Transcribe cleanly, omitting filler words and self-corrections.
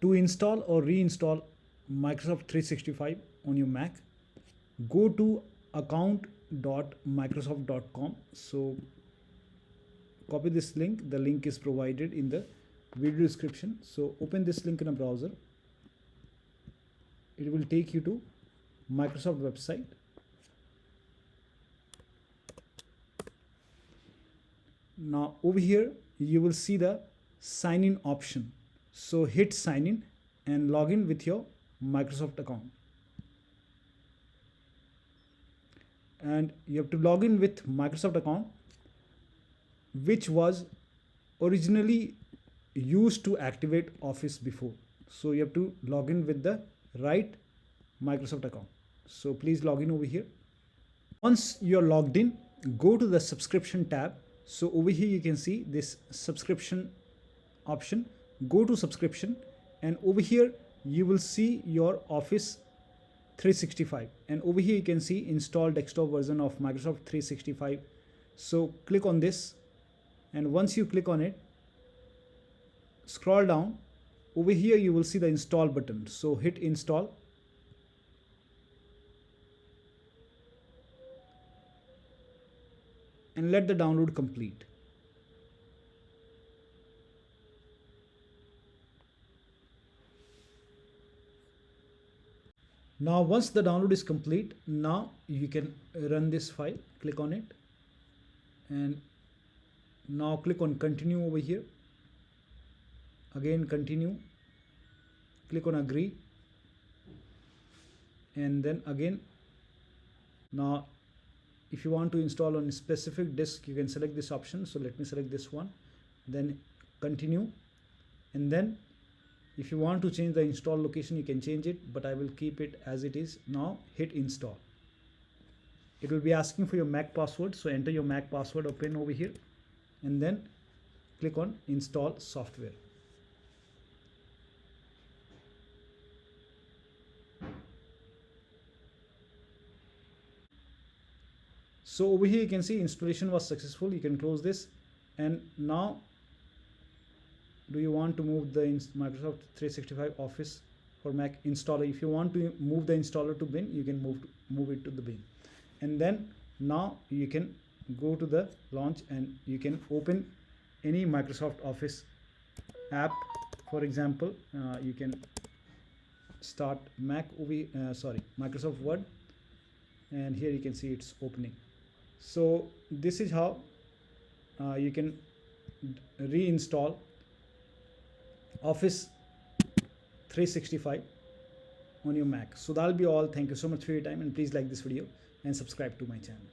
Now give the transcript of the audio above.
To install or reinstall Microsoft 365 on your Mac, go to account.microsoft.com. So copy this link. The link is provided in the video description. So open this link in a browser. It will take you to Microsoft website. Now over here you will see the sign in option. So hit sign in and log in with your Microsoft account. And you have to log in with Microsoft account which was originally used to activate Office before. So you have to log in with the right Microsoft account. So please log in over here. Once you're logged in, go to the subscription tab. So over here you can see this subscription option. Go to subscription and over here you will see your Office 365 and over here you can see install desktop version of Microsoft 365. So click on this, and once you click on it, scroll down. Over here you will see the install button. So hit install. And let the download complete. Now once the download is complete, now you can run this file. Click on it and now click on continue over here. Again continue, click on agree, and then again. Now if you want to install on a specific disk, you can select this option. So let me select this one, then continue, and then if you want to change the install location, you can change it, but I will keep it as it is. Now hit install. It will be asking for your Mac password. So enter your Mac password, open over here, and then click on install software. So over here you can see installation was successful. You can close this. And now do you want to move the Microsoft 365 Office for Mac installer? If you want to move the installer to bin, you can move it to the bin. And then now you can go to the launch and you can open any Microsoft Office app. For example, you can start Microsoft Word, and here you can see it's opening. So this is how you can reinstall Office 365 on your Mac. So that'll be all. Thank you so much for your time, and please like this video and subscribe to my channel.